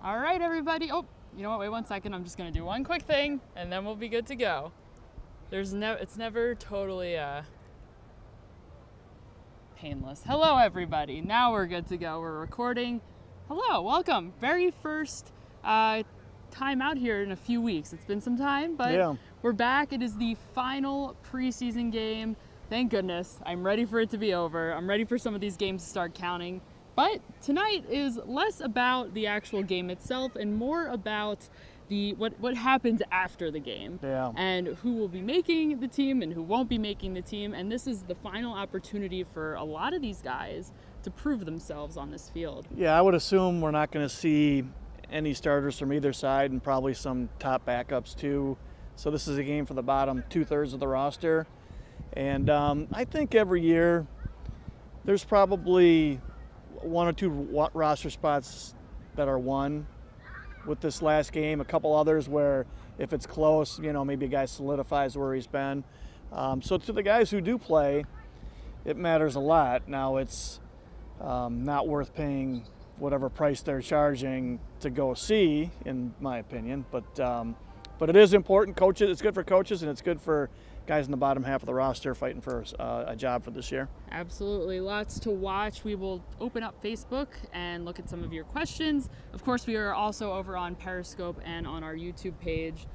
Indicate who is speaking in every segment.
Speaker 1: All right, everybody. Oh, you know what? Wait 1 second. I'm just going to do one quick thing, and then we'll be good to go. It's never totally painless. Hello, everybody. Now we're good to go. We're recording. Hello, welcome. Very first time out here in a few weeks. It's been some time, but we're back. It is the final preseason game. Thank goodness. I'm ready for it to be over. I'm ready for some of these games to start counting. But tonight is less about the actual game itself and more about what happens after the game. And who will be making the team and who won't be making the team. And this is the final opportunity for a lot of these guys to prove themselves on this field.
Speaker 2: Yeah, I would assume we're not going to see any starters from either side and probably some top backups too. So this is a game for the bottom 2/3 of the roster. And I think every year there's probably one or two roster spots that are won with this last game. A couple others where if it's close, maybe a guy solidifies where he's been. So to the guys who do play, it matters a lot. Now it's not worth paying whatever price they're charging to go see, in my opinion. But it is important. Coaches, it's good for coaches and it's good for guys in the bottom half of the roster fighting for a job for this year.
Speaker 1: Absolutely. Lots to watch. We will open up Facebook and look at some of your questions. Of course, we are also over on Periscope and on our YouTube page.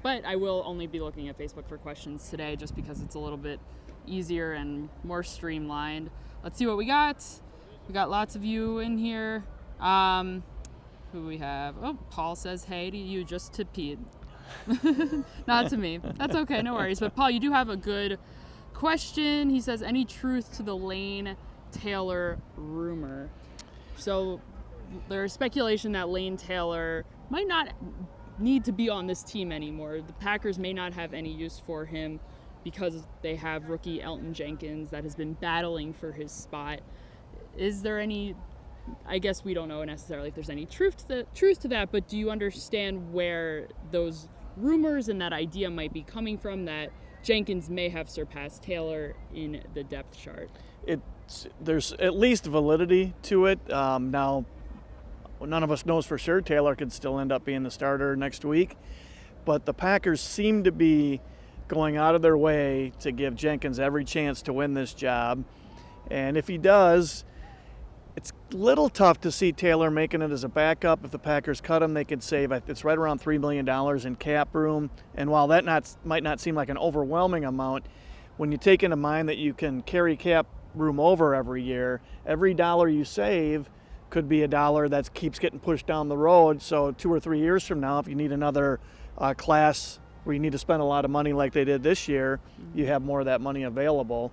Speaker 1: But I will only be looking at Facebook for questions today just because it's a little bit easier and more streamlined. Let's see what we got. We got lots of you in here. Who we have? Oh, Paul says, hey to you, just to Pete. Not to me. That's okay, no worries. But Paul, you do have a good question. He says, any truth to the Lane Taylor rumor? So there's speculation that Lane Taylor might not need to be on this team anymore. The Packers may not have any use for him because they have rookie Elton Jenkins that has been battling for his spot. Is there any, I guess we don't know necessarily if there's any truth to that, but do you understand where those rumors and that idea might be coming from, that Jenkins may have surpassed Taylor in the depth chart?
Speaker 2: There's at least validity to it. Now, none of us knows for sure. Taylor could still end up being the starter next week, but the Packers seem to be going out of their way to give Jenkins every chance to win this job. And if he does, it's a little tough to see Taylor making it as a backup. If the Packers cut him, they could save, it's right around $3 million in cap room. And while that might not seem like an overwhelming amount, when you take into mind that you can carry cap room over every year, every dollar you save could be a dollar that keeps getting pushed down the road. So 2 or 3 years from now, if you need another class where you need to spend a lot of money like they did this year, you have more of that money available.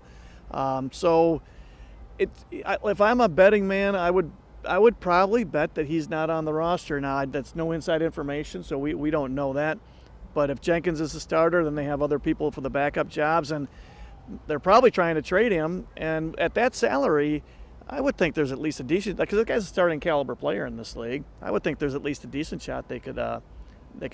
Speaker 2: If I'm a betting man, I would probably bet that he's not on the roster. Now, that's no inside information, so we don't know that. But if Jenkins is the starter, then they have other people for the backup jobs, and they're probably trying to trade him. And at that salary, I would think there's at least a decent, because the guy's a starting caliber player in this league. I would think there's at least a decent shot they could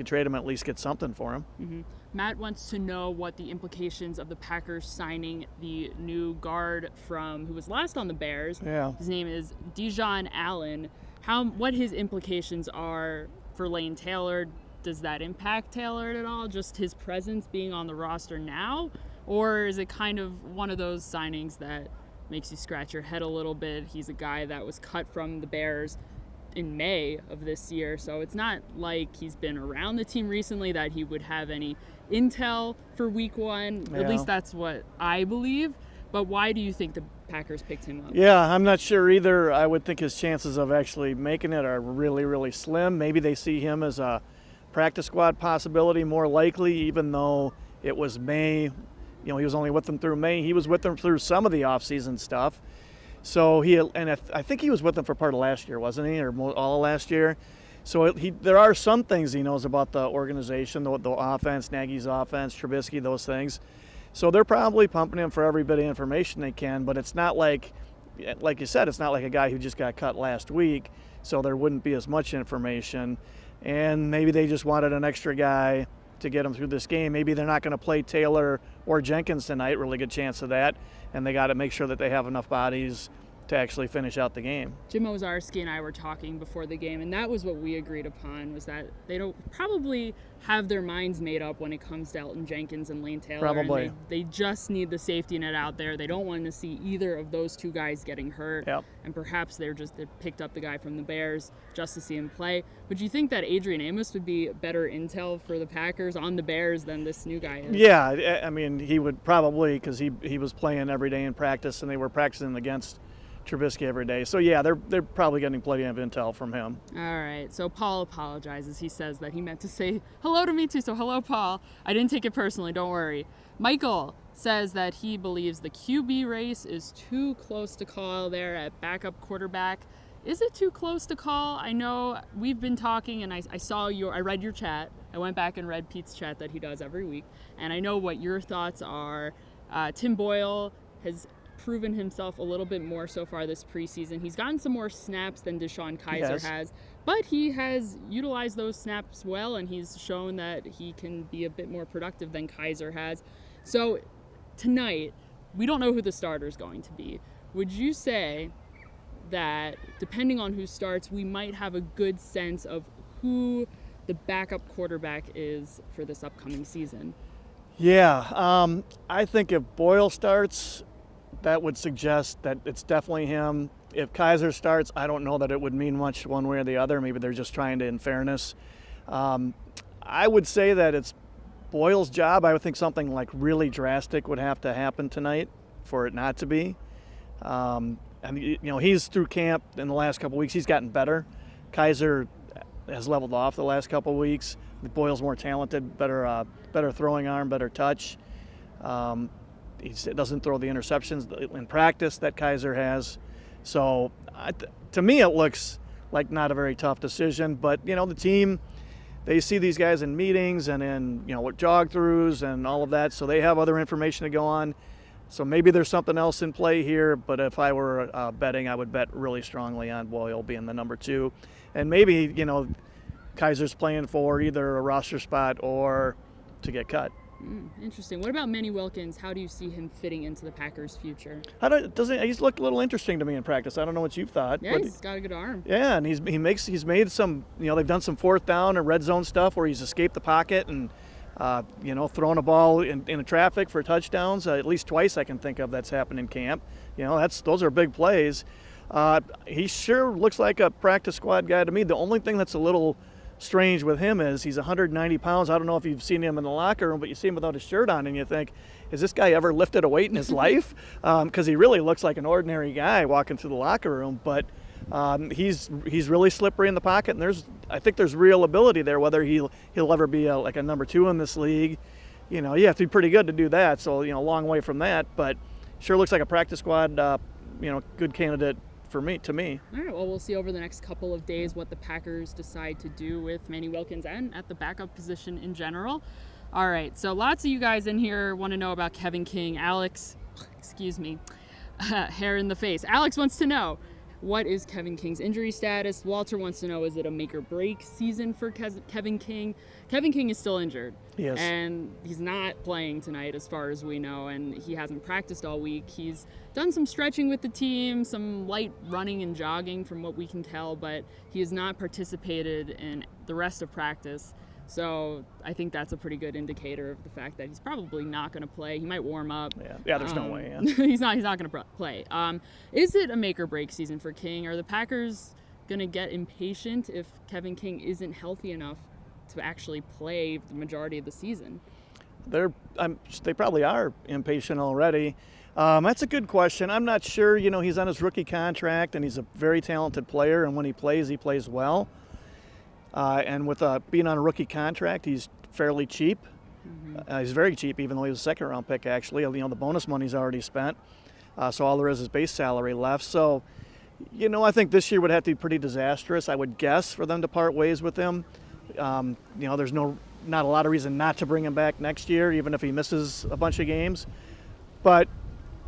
Speaker 2: trade him and at least get something for him.
Speaker 1: Mm-hmm. Matt wants to know what the implications of the Packers signing the new guard who was last on the Bears.
Speaker 2: Yeah.
Speaker 1: His name is Dijon Allen. What his implications are for Lane Taylor. Does that impact Taylor at all? Just his presence being on the roster now? Or is it kind of one of those signings that makes you scratch your head a little bit? He's a guy that was cut from the Bears in May of this year, so it's not like he's been around the team recently that he would have any intel for week one.
Speaker 2: Yeah.
Speaker 1: At least that's what I believe. But why do you think the Packers picked him up?
Speaker 2: Yeah, I'm not sure either. I would think his chances of actually making it are really, really slim. Maybe they see him as a practice squad possibility more likely, even though it was May. He was only with them through May. He was with them through some of the offseason stuff. So I think he was with them for part of last year, wasn't he, or all of last year? So there are some things he knows about the organization, the offense, Nagy's offense, Trubisky, those things. So they're probably pumping him for every bit of information they can, but it's not like you said, it's not like a guy who just got cut last week, so there wouldn't be as much information. And maybe they just wanted an extra guy to get him through this game. Maybe they're not going to play Taylor or Jenkins tonight, really good chance of that, and they got to make sure that they have enough bodies to actually finish out the game.
Speaker 1: Jim Ozarski and I were talking before the game, and that was what we agreed upon, was that they don't probably have their minds made up when it comes to Elton Jenkins and Lane Taylor.
Speaker 2: Probably.
Speaker 1: And they just need the safety net out there. They don't want to see either of those two guys getting hurt.
Speaker 2: Yep.
Speaker 1: And perhaps they picked up the guy from the Bears just to see him play. But do you think that Adrian Amos would be better intel for the Packers on the Bears than this new guy is?
Speaker 2: Yeah, I mean, he would probably, because he was playing every day in practice, and they were practicing against Trubisky every day. So, yeah, they're probably getting plenty of intel from him.
Speaker 1: All right. So Paul apologizes. He says that he meant to say hello to me too. So hello, Paul. I didn't take it personally. Don't worry. Michael says that he believes the QB race is too close to call there at backup quarterback. Is it too close to call? I know we've been talking, and I read your chat. I went back and read Pete's chat that he does every week, and I know what your thoughts are. Tim Boyle has proven himself a little bit more so far this preseason. He's gotten some more snaps than Deshaun Kaiser has, but he has utilized those snaps well, and he's shown that he can be a bit more productive than Kaiser has. So tonight, we don't know who the starter is going to be. Would you say that depending on who starts, we might have a good sense of who the backup quarterback is for this upcoming season?
Speaker 2: Yeah, I think if Boyle starts, that would suggest that it's definitely him. If Kaiser starts, I don't know that it would mean much one way or the other. Maybe they're just trying to, in fairness. I would say that it's Boyle's job. I would think something like really drastic would have to happen tonight for it not to be. And he's through camp in the last couple of weeks. He's gotten better. Kaiser has leveled off the last couple of weeks. Boyle's more talented, better throwing arm, better touch. He doesn't throw the interceptions in practice that Kaiser has. So to me, it looks like not a very tough decision. But, the team, they see these guys in meetings and in, jog-throughs and all of that. So they have other information to go on. So maybe there's something else in play here. But if I were betting, I would bet really strongly on Boyle being the number 2. And maybe, Kaiser's playing for either a roster spot or to get cut.
Speaker 1: Interesting. What about Manny Wilkins? How do you see him fitting into the Packers' future?
Speaker 2: He's looked a little interesting to me in practice. I don't know what you've thought.
Speaker 1: Yeah, he's got a good arm.
Speaker 2: Yeah, and he's made some. They've done some fourth down and red zone stuff where he's escaped the pocket and thrown a ball in traffic for touchdowns. At least twice I can think of that's happened in camp. Those are big plays. He sure looks like a practice squad guy to me. The only thing that's a little strange with him is he's 190 pounds. I don't know if you've seen him in the locker room, but you see him without his shirt on and you think, has this guy ever lifted a weight in his life? Because he really looks like an ordinary guy walking through the locker room. But he's really slippery in the pocket, and I think there's real ability there. Whether he'll ever be a number 2 in this league, you have to be pretty good to do that. So a long way from that, but sure looks like a practice squad, good candidate to me.
Speaker 1: All right, well, we'll see over the next couple of days what the Packers decide to do with Manny Wilkins and at the backup position in general. All right, so lots of you guys in here want to know about Kevin King. Alex, hair in the face. Alex wants to know, what is Kevin King's injury status? Walter wants to know, is it a make or break season for Kevin King? Kevin King is still injured.
Speaker 2: Yes.
Speaker 1: And he's not playing tonight as far as we know, and he hasn't practiced all week. He's done some stretching with the team, some light running and jogging from what we can tell, but he has not participated in the rest of practice. So I think that's a pretty good indicator of the fact that he's probably not going to play. He might warm up.
Speaker 2: Yeah. There's no way. Yeah.
Speaker 1: he's not going to play. Is it a make or break season for King? Are the Packers going to get impatient if Kevin King isn't healthy enough to actually play the majority of the season?
Speaker 2: They probably are impatient already. That's a good question. I'm not sure. He's on his rookie contract, and he's a very talented player, and when he plays well. And with being on a rookie contract, he's fairly cheap. Mm-hmm. He's very cheap, even though he was a second-round pick, actually. The bonus money's already spent. So all there is base salary left. So, I think this year would have to be pretty disastrous, I would guess, for them to part ways with him. There's not a lot of reason not to bring him back next year, even if he misses a bunch of games. But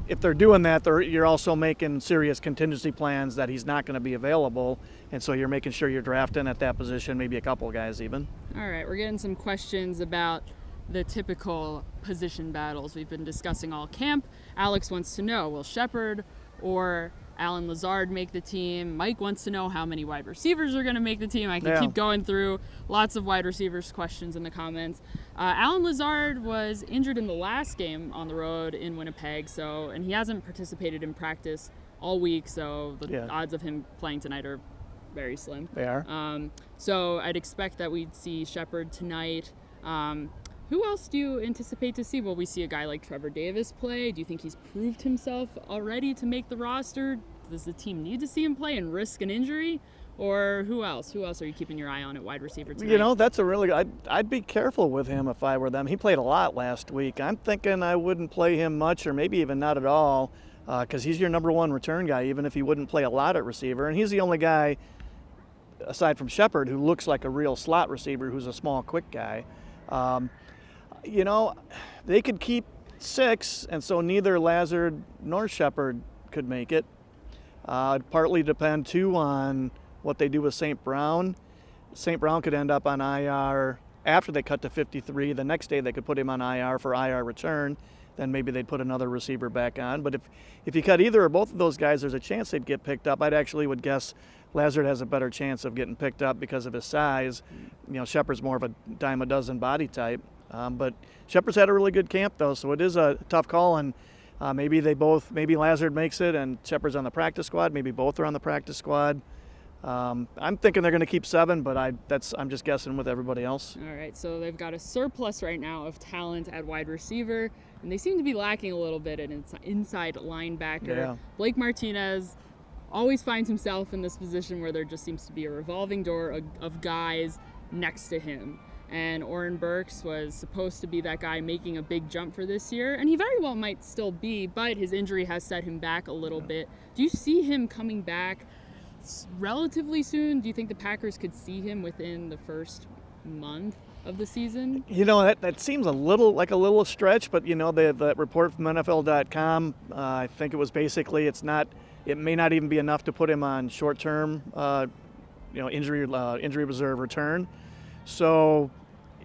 Speaker 2: if they're doing that, you're also making serious contingency plans that he's not going to be available. And so you're making sure you're drafting at that position, maybe a couple of guys even.
Speaker 1: All right, we're getting some questions about the typical position battles we've been discussing all camp. Alex wants to know, will Shepard or Alan Lazard make the team. Mike wants to know how many wide receivers are going to make the team. I can keep going through lots of wide receivers questions in the comments. Alan Lazard was injured in the last game on the road in Winnipeg, and he hasn't participated in practice all week, so the odds of him playing tonight are very slim.
Speaker 2: They are.
Speaker 1: So I'd expect that we'd see Shepard tonight. Who else do you anticipate to see? Will we see a guy like Trevor Davis play? Do you think he's proved himself already to make the roster? Does the team need to see him play and risk an injury? Or who else? Who else are you keeping your eye on at wide receiver tonight?
Speaker 2: You know, that's a really – I'd be careful with him if I were them. He played a lot last week. I'm thinking I wouldn't play him much or maybe even not at all because he's your number one return guy, even if he wouldn't play a lot at receiver. And he's the only guy, aside from Shepard, who looks like a real slot receiver who's a small, quick guy. You know, they could keep 6, and so neither Lazard nor Shepard could make it. It'd partly depend, too, on what they do with St. Brown. St. Brown could end up on IR after they cut to 53. The next day they could put him on IR for IR return. Then maybe they'd put another receiver back on. But if you cut either or both of those guys, there's a chance they'd get picked up. Would guess Lazard has a better chance of getting picked up because of his size. You know, Shepard's more of a dime a dozen body type. But Shepard's had a really good camp, though, so it is a tough call. And maybe Lazard makes it and Shepard's on the practice squad. Maybe both are on the practice squad. I'm thinking they're going to keep 7, but I'm just guessing with everybody else.
Speaker 1: All right, so they've got a surplus right now of talent at wide receiver, and they seem to be lacking a little bit at inside linebacker.
Speaker 2: Yeah.
Speaker 1: Blake Martinez always finds himself in this position where there just seems to be a revolving door of guys next to him. And Oren Burks was supposed to be that guy making a big jump for this year, and he very well might still be, but his injury has set him back a little bit. Do you see him coming back relatively soon? Do you think the Packers could see him within the first month of the season?
Speaker 2: You know, that seems a little stretch, but you know, the report from NFL.com, I think it was basically it may not even be enough to put him on short-term, injury reserve return. So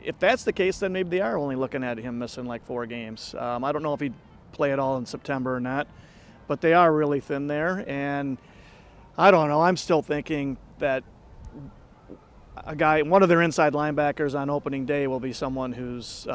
Speaker 2: if that's the case, then maybe they are only looking at him missing like 4 games. I don't know if he'd play at all in September or not, but they are really thin there. And I don't know. I'm still thinking that one of their inside linebackers on opening day will be someone who's,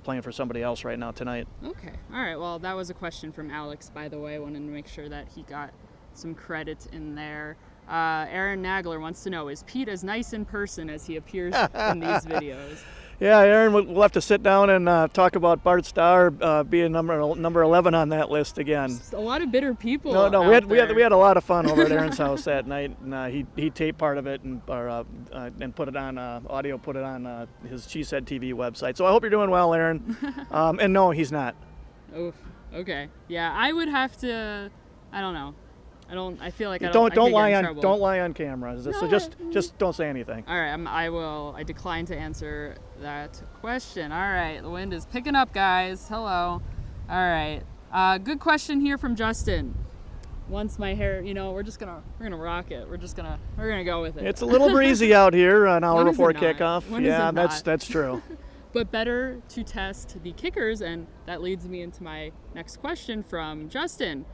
Speaker 2: playing for somebody else right now tonight.
Speaker 1: Okay. All right. Well, that was a question from Alex, by the way. I wanted to make sure that he got some credit in there. Aaron Nagler wants to know, is Pete as nice in person as he appears in these videos?
Speaker 2: Yeah, Aaron, we'll have to sit down and talk about Bart Starr being number 11 on that list again.
Speaker 1: Just a lot of bitter people.
Speaker 2: No, we had a lot of fun over at Aaron's house that night, and he taped part of it and put it on audio, put it on his She Said TV website. So I hope you're doing well, Aaron. And no, he's not.
Speaker 1: Oof. Okay. Yeah, I would have to. I don't know. I feel like
Speaker 2: don't lie on camera. So just don't say anything.
Speaker 1: All right, I decline to answer that question. All right, the wind is picking up, guys. Hello. All right. Good question here from Justin. Once my hair, we're gonna rock it. We're gonna go with it.
Speaker 2: It's a little breezy out here an hour before kickoff.
Speaker 1: Yeah,
Speaker 2: that's true.
Speaker 1: But better to test the kickers, and that leads me into my next question from Justin.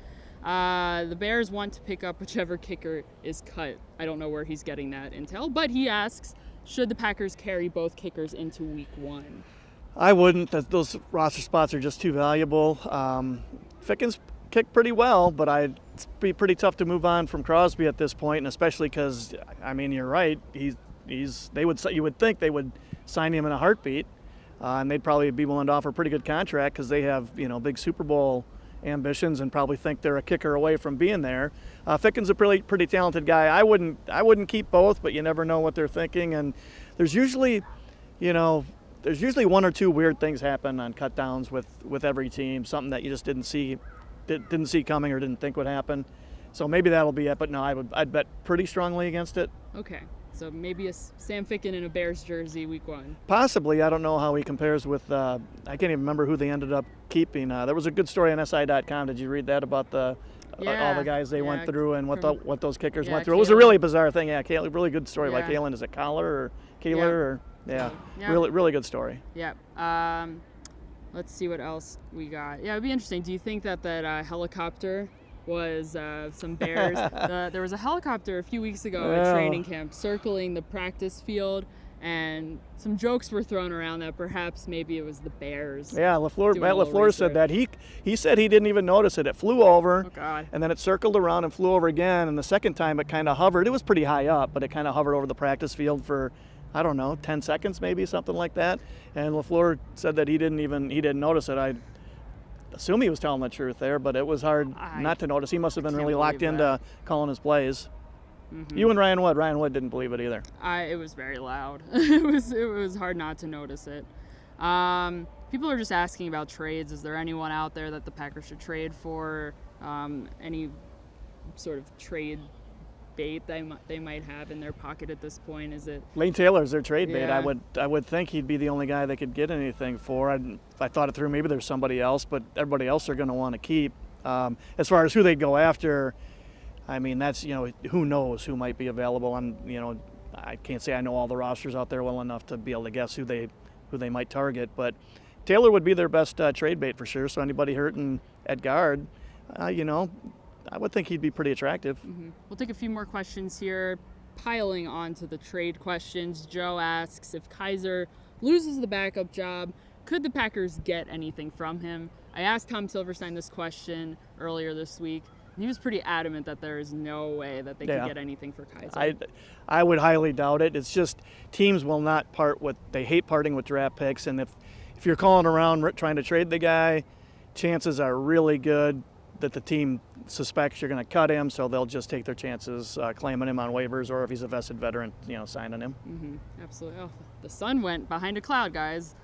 Speaker 1: The Bears want to pick up whichever kicker is cut. I don't know where he's getting that intel, but he asks, should the Packers carry both kickers into week 1?
Speaker 2: I wouldn't. Those roster spots are just too valuable. Fickens kicked pretty well, but it'd be pretty tough to move on from Crosby at this point, and especially because, you're right. You would think they would sign him in a heartbeat, and they'd probably be willing to offer a pretty good contract because they have, big Super Bowl ambitions and probably think they're a kicker away from being there. Ficken's a pretty talented guy. I wouldn't keep both, but you never know what they're thinking. And there's usually 1 or 2 weird things happen on cut downs with every team. Something that you just didn't see coming or didn't think would happen. So maybe that'll be it. But no, I'd bet pretty strongly against it.
Speaker 1: Okay. So maybe a Sam Ficken in a Bears jersey week 1.
Speaker 2: Possibly. I don't know how he compares with I can't even remember who they ended up keeping. There was a good story on SI.com. Did you read that about all the guys they went through and what those kickers went through? It was a really bizarre thing. Yeah, really good story. Like Kalen, is it Kaler? Really good story.
Speaker 1: Yeah. Let's see what else we got. Yeah, it'd be interesting. Do you think that helicopter was some Bears. There was a helicopter a few weeks ago at training camp circling the practice field, and some jokes were thrown around that perhaps maybe it was the Bears.
Speaker 2: Yeah, Matt LaFleur said that. He said he didn't even notice it. It flew over, and then it circled around and flew over again, and the second time it kind of hovered. It was pretty high up, but it kind of hovered over the practice field for, I don't know, 10 seconds maybe, something like that. And LaFleur said that he didn't notice it. I assume he was telling the truth there, but it was hard not to notice. He must have been really locked into calling his plays. Mm-hmm. You and Ryan Wood didn't believe it either.
Speaker 1: It was very loud. It was hard not to notice it. People are just asking about trades. Is there anyone out there that the Packers should trade for? Any sort of trade bait they might have in their pocket at this point? Is it
Speaker 2: Lane Taylor's their trade bait? I would think he'd be the only guy they could get anything for. I thought it through. Maybe there's somebody else, but everybody else they're going to want to keep. As far as who they'd go after, I mean, that's, who knows who might be available. I can't say I know all the rosters out there well enough to be able to guess who they might target, but Taylor would be their best trade bait for sure. So anybody hurting at guard, I would think he'd be pretty attractive.
Speaker 1: Mm-hmm. We'll take a few more questions here. Piling on to the trade questions, Joe asks, if Kaiser loses the backup job, could the Packers get anything from him? I asked Tom Silverstein this question earlier this week. He was pretty adamant that there is no way that they could get anything for Kaiser.
Speaker 2: I would highly doubt it. It's just teams will not they hate parting with draft picks, and if you're calling around trying to trade the guy, chances are really good that the team suspects you're going to cut him, so they'll just take their chances claiming him on waivers, or if he's a vested veteran, signing him.
Speaker 1: Mm-hmm. Absolutely. Oh, the sun went behind a cloud, guys.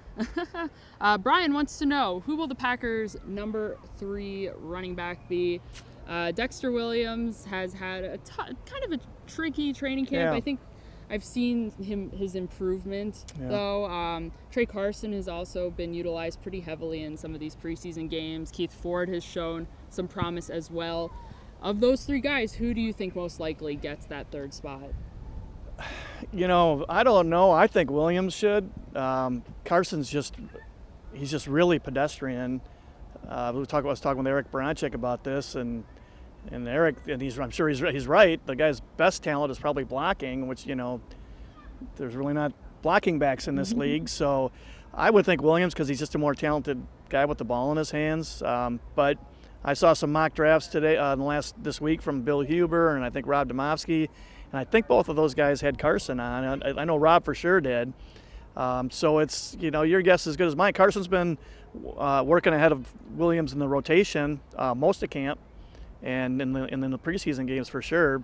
Speaker 1: Brian wants to know, who will the Packers' number 3 running back be? Dexter Williams has had kind of a tricky training camp. I think I've seen his improvement, though. Trey Carson has also been utilized pretty heavily in some of these preseason games. Keith Ford has shown some promise as well. Of those 3 guys, who do you think most likely gets that 3rd spot?
Speaker 2: I don't know. I think Williams should. Carson's he's just really pedestrian. I was talking with Eric Baranchik about this, and Eric, and I'm sure he's right. The guy's best talent is probably blocking, which there's really not blocking backs in this league. So I would think Williams, because he's just a more talented guy with the ball in his hands. But I saw some mock drafts today, this week from Bill Huber and I think Rob Domofsky, and I think both of those guys had Carson on. I know Rob for sure did. So it's, your guess is as good as mine. Carson's been working ahead of Williams in the rotation most of camp, and in the preseason games for sure.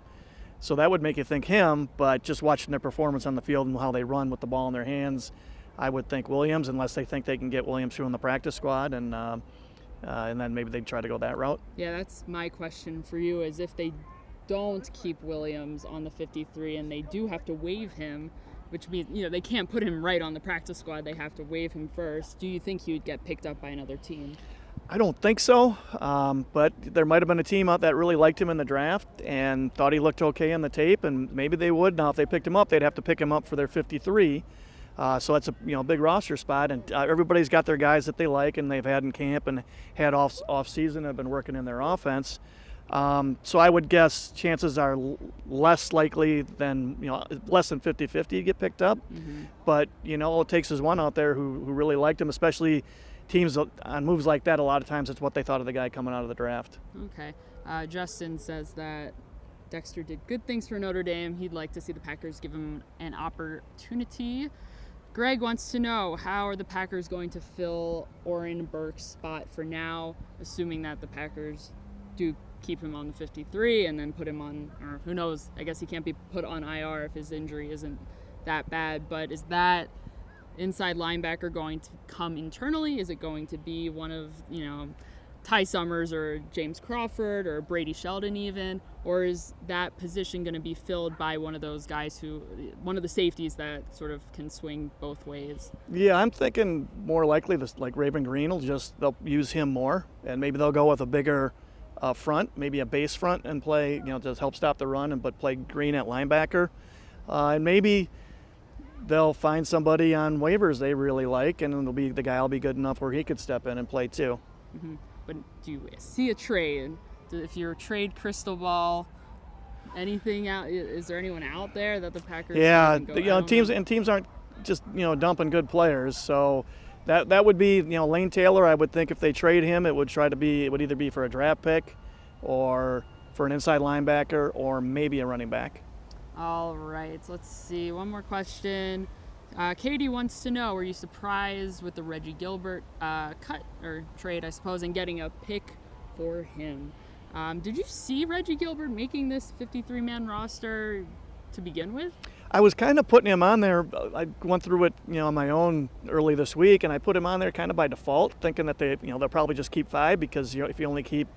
Speaker 2: So that would make you think him, but just watching their performance on the field and how they run with the ball in their hands, I would think Williams, unless they think they can get Williams through in the practice squad, and then maybe they'd try to go that route.
Speaker 1: Yeah, that's my question for you, is if they don't keep Williams on the 53 and they do have to waive him, which means, they can't put him right on the practice squad, they have to waive him first, do you think he would get picked up by another team?
Speaker 2: I don't think so, but there might have been a team out that really liked him in the draft and thought he looked okay on the tape, and maybe they would. Now, if they picked him up, they'd have to pick him up for their 53. So that's a big roster spot, and everybody's got their guys that they like and they've had in camp and had off season, have been working in their offense. So I would guess chances are less likely than, less than 50-50 to get picked up. Mm-hmm. But, all it takes is one out there who really liked him, especially teams on moves like that. A lot of times it's what they thought of the guy coming out of the draft.
Speaker 1: Okay. Justin says that Dexter did good things for Notre Dame. He'd like to see the Packers give him an opportunity. Greg wants to know, how are the Packers going to fill Oren Burke's spot for now, assuming that the Packers do keep him on the 53 and then put him on, or who knows, I guess he can't be put on IR if his injury isn't that bad, but is that inside linebacker going to come internally? Is it going to be one of, Ty Summers or James Crawford or Brady Sheldon even, or is that position going to be filled by one of those guys one of the safeties that sort of can swing both ways? Yeah,
Speaker 2: I'm thinking more likely like Raven Green they'll use him more, and maybe they'll go with a bigger front, maybe a base front, and play, to help stop the run, but play Green at linebacker. And maybe they'll find somebody on waivers they really like, and the guy will be good enough where he could step in and play too.
Speaker 1: Mm-hmm. But do you see a trade if you're trade crystal ball, anything out? Is there anyone out there that the Packers?
Speaker 2: Yeah,
Speaker 1: can go,
Speaker 2: teams aren't just dumping good players. So that would be Lane Taylor. I would think if they trade him, it would either be for a draft pick, or for an inside linebacker, or maybe a running back.
Speaker 1: All right, so let's see. One more question. Katie wants to know, were you surprised with the Reggie Gilbert cut or trade, I suppose, and getting a pick for him? Did you see Reggie Gilbert making this 53-man roster to begin with?
Speaker 2: I was kind of putting him on there. I went through it on my own early this week, and I put him on there kind of by default, thinking that they'll probably just keep 5, because if you only keep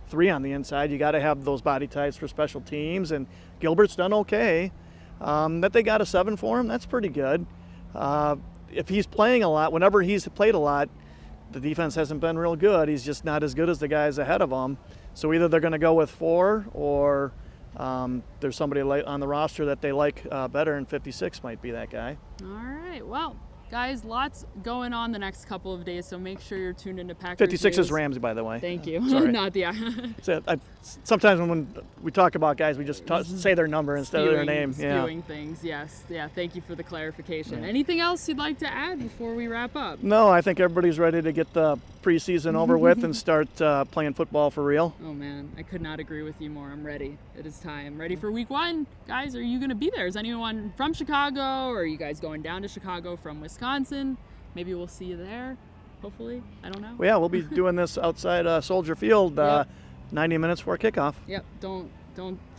Speaker 2: 3 on the inside, you got to have those body types for special teams, and Gilbert's done okay. That they got a 7 for him, that's pretty good. If he's playing a lot, whenever he's played a lot, the defense hasn't been real good. He's just not as good as the guys ahead of him. So either they're going to go with 4, or there's somebody on the roster that they like better, and 56 might be that guy.
Speaker 1: All right, well, guys, lots going on the next couple of days, so make sure you're tuned into Packers
Speaker 2: 56
Speaker 1: News.
Speaker 2: is Ramsey, by the way.
Speaker 1: Thank you.
Speaker 2: Sorry.
Speaker 1: Not the
Speaker 2: Sometimes when we talk about guys, we just say their number instead of their name.
Speaker 1: Spewing things, yes. Yeah, thank you for the clarification. Right. Anything else you'd like to add before we wrap up?
Speaker 2: No, I think everybody's ready to get the preseason over with and start playing football for real.
Speaker 1: Oh, man, I could not agree with you more. I'm ready. It is time. Ready for week 1. Guys, are you going to be there? Is anyone from Chicago, or are you guys going down to Chicago from Wisconsin? Maybe we'll see you there, hopefully. I don't know.
Speaker 2: Well, yeah, we'll be doing this outside Soldier Field 90 minutes before kickoff.
Speaker 1: Yep, don't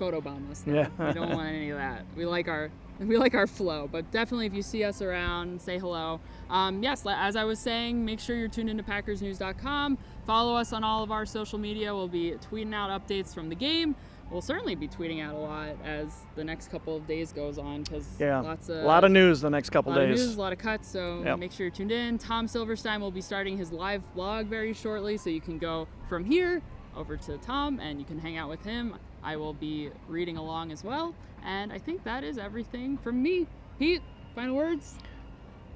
Speaker 1: photobomb us, though.
Speaker 2: Yeah.
Speaker 1: We don't want any of that. We like our flow, but definitely if you see us around, say hello. Yes, as I was saying, make sure you're tuned into PackersNews.com. Follow us on all of our social media. We'll be tweeting out updates from the game. We'll certainly be tweeting out a lot as the next couple of days goes on, because
Speaker 2: a lot of news the next couple days.
Speaker 1: A lot of news, a lot of cuts, so make sure you're tuned in. Tom Silverstein will be starting his live blog very shortly, so you can go from here over to Tom and you can hang out with him. I will be reading along as well, and I think that is everything from me. Pete, final words?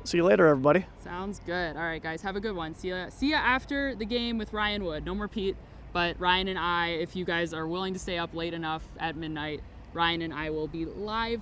Speaker 2: See you later, everybody.
Speaker 1: Sounds good. All right, guys, have a good one. See ya after the game with Ryan Wood. No more Pete. But Ryan and I, if you guys are willing to stay up late enough at midnight, Ryan and I will be live